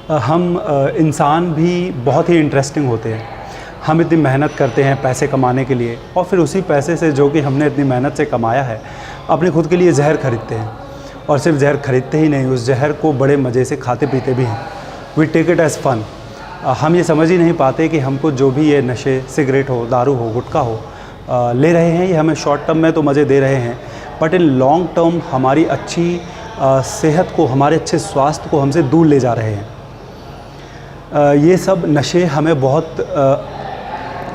इंसान भी बहुत ही इंटरेस्टिंग होते हैं। हम इतनी मेहनत करते हैं पैसे कमाने के लिए, और फिर उसी पैसे से जो कि हमने इतनी मेहनत से कमाया है अपने खुद के लिए जहर खरीदते हैं। और सिर्फ जहर खरीदते ही नहीं, उस जहर को बड़े मज़े से खाते पीते भी हैं। वी टेक इट एज़ फ़न। हम ये समझ ही नहीं पाते कि हमको जो भी ये नशे, सिगरेट हो, दारू हो, गुटखा हो, ले रहे हैं, ये हमें शॉर्ट टर्म में तो मज़े दे रहे हैं, बट इन लॉन्ग टर्म हमारी अच्छी सेहत को, हमारे अच्छे स्वास्थ्य को हमसे दूर ले जा रहे हैं। ये सब नशे हमें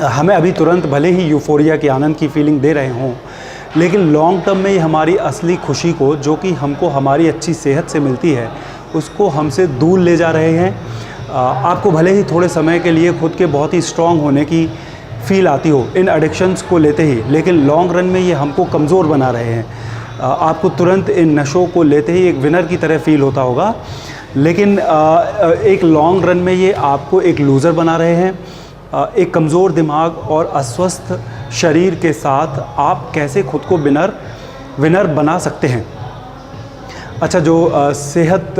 हमें अभी तुरंत भले ही यूफोरिया की, आनंद की फीलिंग दे रहे हों, लेकिन लॉन्ग टर्म में ये हमारी असली खुशी को, जो कि हमको हमारी अच्छी सेहत से मिलती है, उसको हमसे दूर ले जा रहे हैं। आपको भले ही थोड़े समय के लिए खुद के बहुत ही स्ट्रॉन्ग होने की फ़ील आती हो इन एडिक्शंस को लेते ही, लेकिन लॉन्ग रन में ये हमको कमज़ोर बना रहे हैं। आपको तुरंत इन नशों को लेते ही एक विनर की तरह फ़ील होता होगा, लेकिन एक लॉन्ग रन में ये आपको एक लूज़र बना रहे हैं। एक कमज़ोर दिमाग और अस्वस्थ शरीर के साथ आप कैसे खुद को विनर बना सकते हैं। अच्छा, जो सेहत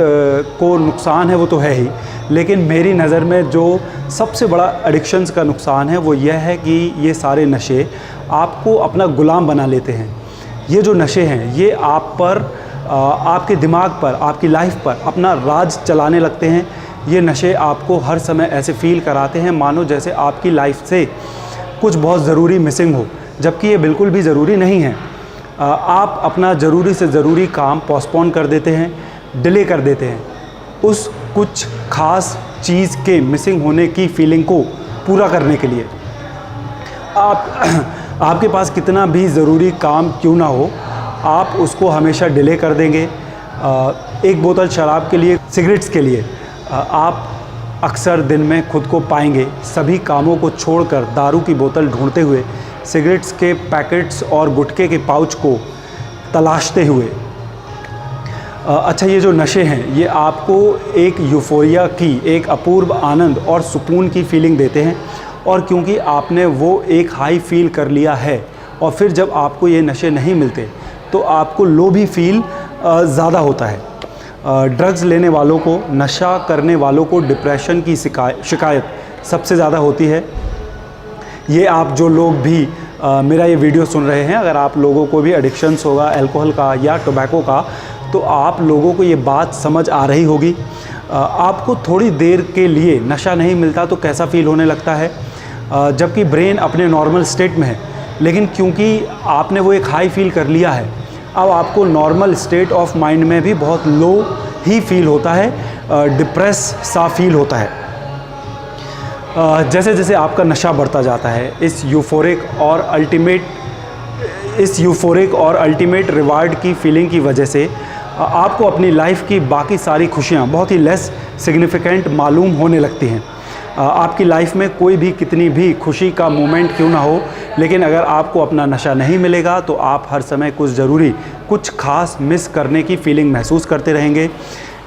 को नुकसान है वो तो है ही, लेकिन मेरी नज़र में जो सबसे बड़ा एडिक्शंस का नुकसान है वो यह है कि ये सारे नशे आपको अपना गुलाम बना लेते हैं। ये जो नशे हैं ये आप पर, आपके दिमाग पर, आपकी लाइफ पर अपना राज चलाने लगते हैं। ये नशे आपको हर समय ऐसे फ़ील कराते हैं मानो जैसे आपकी लाइफ से कुछ बहुत ज़रूरी मिसिंग हो, जबकि ये बिल्कुल भी ज़रूरी नहीं है। आप अपना ज़रूरी से ज़रूरी काम पोस्टपोन कर देते हैं, डिले कर देते हैं, उस कुछ ख़ास चीज़ के मिसिंग होने की फीलिंग को पूरा करने के लिए। आपके पास कितना भी ज़रूरी काम क्यों ना हो, आप उसको हमेशा डिले कर देंगे। एक बोतल शराब के लिए, सिगरेट्स के लिए आप अक्सर दिन में खुद को पाएंगे सभी कामों को छोड़कर दारू की बोतल ढूंढते हुए, सिगरेट्स के पैकेट्स और गुटखे के पाउच को तलाशते हुए। अच्छा, ये जो नशे हैं ये आपको एक यूफोरिया की, एक अपूर्व आनंद और सुकून की फीलिंग देते हैं, और क्योंकि आपने वो एक हाई फील कर लिया है, और फिर जब आपको ये नशे नहीं मिलते तो आपको लो भी फील ज़्यादा होता है। ड्रग्स लेने वालों को, नशा करने वालों को डिप्रेशन की शिकायत सबसे ज़्यादा होती है। ये आप जो लोग भी मेरा ये वीडियो सुन रहे हैं, अगर आप लोगों को भी एडिक्शंस होगा अल्कोहल का या टोबैको का, तो आप लोगों को ये बात समझ आ रही होगी। आपको थोड़ी देर के लिए नशा नहीं मिलता तो कैसा फ़ील होने लगता है, जबकि ब्रेन अपने नॉर्मल स्टेट में है, लेकिन क्योंकि आपने वो एक हाई फील कर लिया है, अब आपको नॉर्मल स्टेट ऑफ माइंड में भी बहुत लो ही फील होता है, डिप्रेस सा फील होता है। जैसे जैसे आपका नशा बढ़ता जाता है, इस यूफोरिक और अल्टीमेट रिवार्ड की फीलिंग की वजह से आपको अपनी लाइफ की बाकी सारी खुशियाँ बहुत ही लेस सिग्निफिकेंट मालूम होने लगती हैं। आपकी लाइफ में कोई भी कितनी भी खुशी का मोमेंट क्यों ना हो, लेकिन अगर आपको अपना नशा नहीं मिलेगा तो आप हर समय कुछ ज़रूरी, कुछ खास मिस करने की फीलिंग महसूस करते रहेंगे।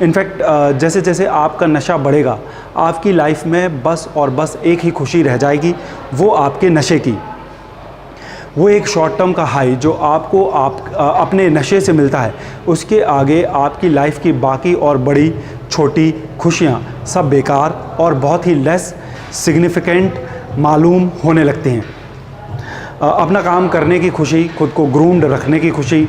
इनफैक्ट जैसे जैसे आपका नशा बढ़ेगा, आपकी लाइफ में बस और बस एक ही खुशी रह जाएगी, वो आपके नशे की। वो एक शॉर्ट टर्म का हाई जो आपको अपने नशे से मिलता है, उसके आगे आपकी लाइफ की बाकी और बड़ी छोटी खुशियाँ सब बेकार और बहुत ही लेस सिग्निफिकेंट मालूम होने लगती हैं। अपना काम करने की खुशी, खुद को ग्रूम्ड रखने की खुशी,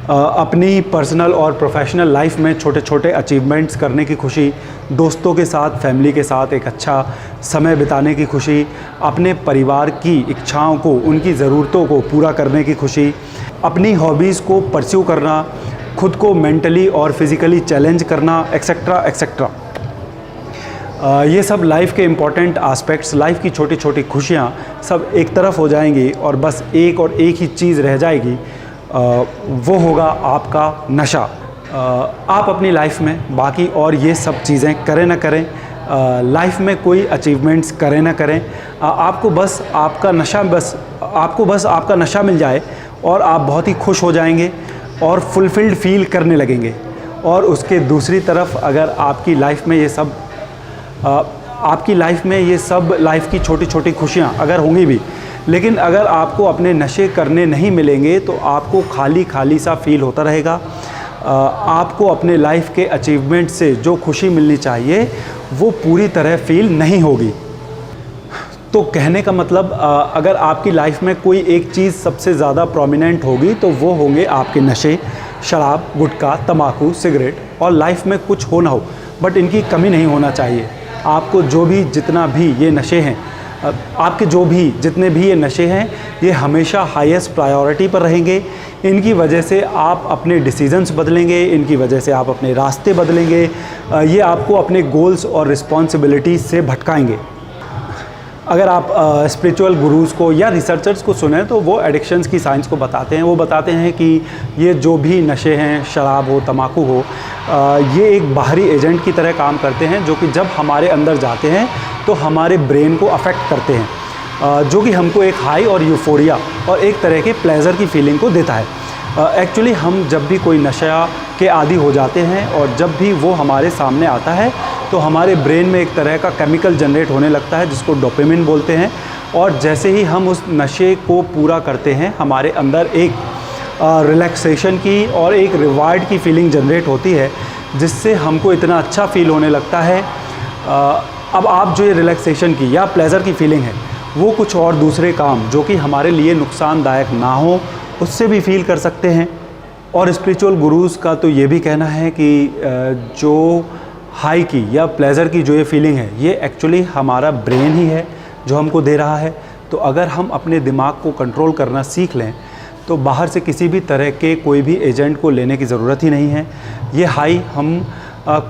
अपनी पर्सनल और प्रोफेशनल लाइफ में छोटे छोटे अचीवमेंट्स करने की खुशी, दोस्तों के साथ, फैमिली के साथ एक अच्छा समय बिताने की खुशी, अपने परिवार की इच्छाओं को, उनकी ज़रूरतों को पूरा करने की खुशी, अपनी हॉबीज़ को परस्यू करना, खुद को मेंटली और फिज़िकली चैलेंज करना, एक्सेट्रा एक्सेट्रा। ये सब लाइफ के इम्पॉर्टेंट आस्पेक्ट्स, लाइफ की छोटी छोटी खुशियाँ सब एक तरफ हो जाएंगी और बस एक ही चीज़ रह जाएगी, वो होगा आपका नशा। आप अपनी लाइफ में बाकी और ये सब चीज़ें करें ना करें, लाइफ में कोई अचीवमेंट्स करें ना करें, आपको बस आपका नशा मिल जाए और आप बहुत ही खुश हो जाएंगे और फुलफिल्ड फील करने लगेंगे। और उसके दूसरी तरफ अगर आपकी लाइफ में ये सब लाइफ की छोटी छोटी खुशियाँ अगर होंगी भी, लेकिन अगर आपको अपने नशे करने नहीं मिलेंगे तो आपको खाली खाली सा फील होता रहेगा। आपको अपने लाइफ के अचीवमेंट से जो खुशी मिलनी चाहिए वो पूरी तरह फील नहीं होगी। तो कहने का मतलब अगर आपकी लाइफ में कोई एक चीज़ सबसे ज़्यादा प्रोमिनेंट होगी तो वो होंगे आपके नशे, शराब, गुटखा, तम्बाकू, सिगरेट, और लाइफ में कुछ हो ना हो बट इनकी कमी नहीं होना चाहिए। आपको जो भी जितना भी ये नशे हैं, आपके जो भी जितने भी ये नशे हैं, ये हमेशा हाईएस्ट प्रायोरिटी पर रहेंगे। इनकी वजह से आप अपने डिसीजंस बदलेंगे, इनकी वजह से आप अपने रास्ते बदलेंगे, ये आपको अपने गोल्स और रिस्पॉन्सिबिलिटी से भटकाएंगे। अगर आप स्पिरिचुअल गुरुज़ को या रिसर्चर्स को सुने तो वो एडिक्शंस की साइंस को बताते हैं। वो बताते हैं कि ये जो भी नशे हैं, शराब हो, तम्बाकू हो, ये एक बाहरी एजेंट की तरह काम करते हैं जो कि जब हमारे अंदर जाते हैं तो हमारे ब्रेन को अफेक्ट करते हैं, जो कि हमको एक हाई और यूफोरिया और एक तरह के प्लेजर की फीलिंग को देता है। एक्चुअली हम जब भी कोई नशा के आदी हो जाते हैं और जब भी वो हमारे सामने आता है तो हमारे ब्रेन में एक तरह का केमिकल जनरेट होने लगता है जिसको डोपामिन बोलते हैं, और जैसे ही हम उस नशे को पूरा करते हैं हमारे अंदर एक रिलैक्सेशन की और एक रिवार्ड की फीलिंग जनरेट होती है जिससे हमको इतना अच्छा फील होने लगता है। अब आप जो ये रिलैक्सेशन की या प्लेजर की फीलिंग है वो कुछ और दूसरे काम जो कि हमारे लिए नुकसानदायक ना हो उससे भी फील कर सकते हैं। और स्पिरिचुअल गुरुज़ का तो ये भी कहना है कि जो हाई की या प्लेजर की जो ये फीलिंग है ये एक्चुअली हमारा ब्रेन ही है जो हमको दे रहा है। तो अगर हम अपने दिमाग को कंट्रोल करना सीख लें तो बाहर से किसी भी तरह के कोई भी एजेंट को लेने की ज़रूरत ही नहीं है। ये हाई हम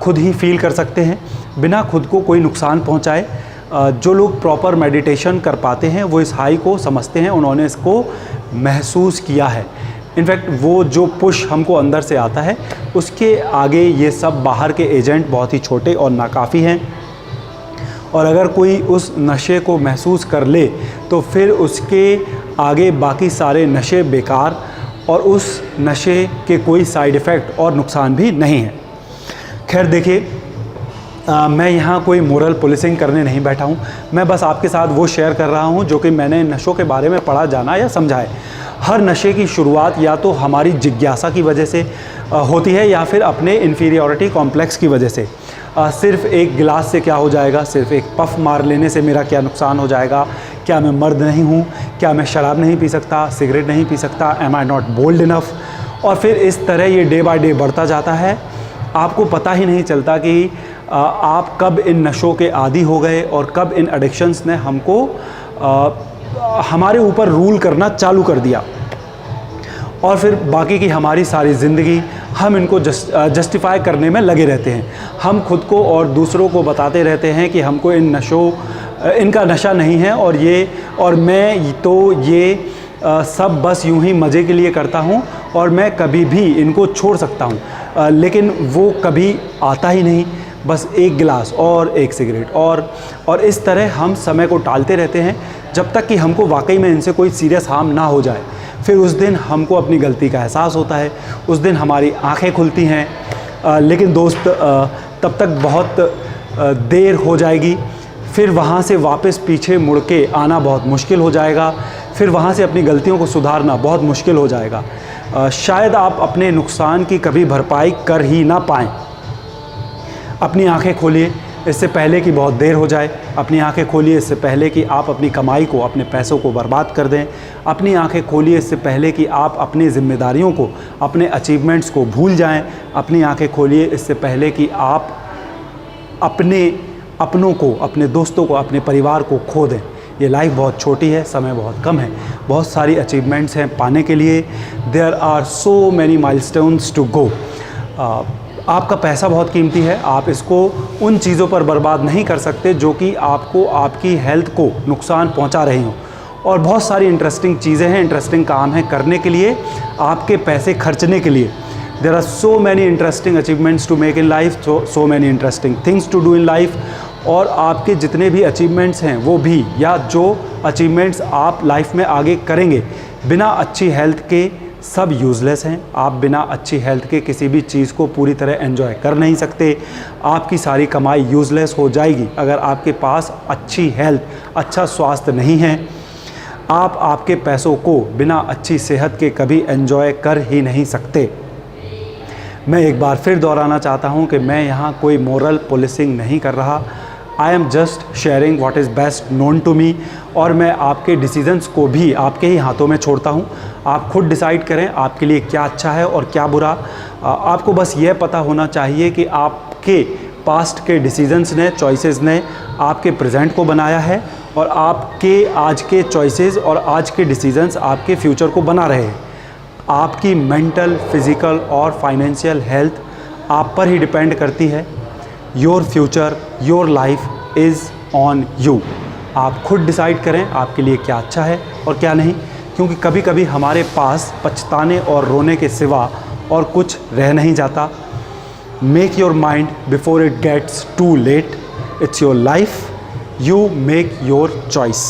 खुद ही फील कर सकते हैं बिना खुद को कोई नुकसान पहुंचाए। जो लोग प्रॉपर मेडिटेशन कर पाते हैं वो इस हाई को समझते हैं, उन्होंने इसको महसूस किया है। इनफैक्ट वो जो पुश हमको अंदर से आता है उसके आगे ये सब बाहर के एजेंट बहुत ही छोटे और नाकाफ़ी हैं। और अगर कोई उस नशे को महसूस कर ले तो फिर उसके आगे बाकी सारे नशे बेकार, और उस नशे के कोई साइड इफ़ेक्ट और नुकसान भी नहीं है। खैर देखिए, मैं यहाँ कोई मोरल पुलिसिंग करने नहीं बैठा हूँ, मैं बस आपके साथ वो शेयर कर रहा हूँ जो कि मैंने नशों के बारे में पढ़ा, जाना या समझा है। हर नशे की शुरुआत या तो हमारी जिज्ञासा की वजह से होती है या फिर अपने इन्फीरियॉरिटी कॉम्प्लेक्स की वजह से। सिर्फ़ एक गिलास से क्या हो जाएगा, सिर्फ़ एक पफ मार लेने से मेरा क्या नुकसान हो जाएगा, क्या मैं मर्द नहीं हूँ, क्या मैं शराब नहीं पी सकता, सिगरेट नहीं पी सकता, am I not bold enough. और फिर इस तरह ये डे बाय डे बढ़ता जाता है। आपको पता ही नहीं चलता कि आप कब इन नशों के आदी हो गए और कब इन एडिक्शंस ने हमको हमारे ऊपर रूल करना चालू कर दिया, और फिर बाकी की हमारी सारी ज़िंदगी हम इनको जस्टिफाई करने में लगे रहते हैं। हम खुद को और दूसरों को बताते रहते हैं कि हमको इनका नशा नहीं है, और मैं तो ये सब बस यूं ही मज़े के लिए करता हूं और मैं कभी भी इनको छोड़ सकता हूं। लेकिन वो कभी आता ही नहीं, बस एक गिलास और एक सिगरेट और इस तरह हम समय को टालते रहते हैं जब तक कि हमको वाकई में इनसे कोई सीरियस हार्म ना हो जाए। फिर उस दिन हमको अपनी गलती का एहसास होता है, उस दिन हमारी आंखें खुलती हैं। लेकिन दोस्त, तब तक बहुत देर हो जाएगी। फिर वहाँ से वापस पीछे मुड़ के आना बहुत मुश्किल हो जाएगा, फिर वहाँ से अपनी गलतियों को सुधारना बहुत मुश्किल हो जाएगा। शायद आप अपने नुकसान की कभी भरपाई कर ही ना पाएँ। अपनी आंखें खोलिए इससे पहले कि बहुत देर हो जाए। अपनी आंखें खोलिए इससे पहले कि आप अपनी कमाई को, अपने पैसों को बर्बाद कर दें। अपनी आंखें खोलिए इससे पहले कि आप अपनी ज़िम्मेदारियों को, अपने अचीवमेंट्स को भूल जाएं। अपनी आंखें खोलिए इससे पहले कि आप अपनों को, अपने दोस्तों को, अपने परिवार को खो दें। ये लाइफ बहुत छोटी है, समय बहुत कम है, बहुत सारी अचीवमेंट्स हैं पाने के लिए। There are so many milestones to go. आपका पैसा बहुत कीमती है, आप इसको उन चीज़ों पर बर्बाद नहीं कर सकते जो कि आपको, आपकी हेल्थ को नुकसान पहुंचा रही हों। और बहुत सारी इंटरेस्टिंग चीज़ें हैं, इंटरेस्टिंग काम हैं करने के लिए, आपके पैसे खर्चने के लिए। There are so many interesting achievements to make in life, so many interesting things to do in life. और आपके जितने भी अचीवमेंट्स हैं वो भी, या जो अचीवमेंट्स आप लाइफ में आगे करेंगे, बिना अच्छी हेल्थ के सब यूज़लेस हैं। आप बिना अच्छी हेल्थ के किसी भी चीज़ को पूरी तरह एंजॉय कर नहीं सकते। आपकी सारी कमाई यूज़लेस हो जाएगी अगर आपके पास अच्छी हेल्थ, अच्छा स्वास्थ्य नहीं है। आप आपके पैसों को बिना अच्छी सेहत के कभी एंजॉय कर ही नहीं सकते। मैं एक बार फिर दोहराना चाहता हूँ कि मैं यहाँ कोई मोरल पुलिसिंग नहीं कर रहा। I am just sharing what is best known to me, और मैं आपके डिसीजंस को भी आपके ही हाथों में छोड़ता हूँ। आप खुद डिसाइड करें आपके लिए क्या अच्छा है और क्या बुरा। आपको बस ये पता होना चाहिए कि आपके पास्ट के डिसीजंस ने, चॉइसेस ने आपके प्रेजेंट को बनाया है, और आपके आज के चॉइसेस और आज के डिसीजंस आपके फ्यूचर को बना रहे हैं। आपकी मेंटल, फिज़िकल और फाइनेंशियल हेल्थ आप पर ही डिपेंड करती है। Your future, your life is on you. आप खुद डिसाइड करें आपके लिए क्या अच्छा है और क्या नहीं, क्योंकि कभी कभी हमारे पास पछताने और रोने के सिवा और कुछ रह नहीं जाता। Make your mind before it gets too late. It's your life, you make your choice।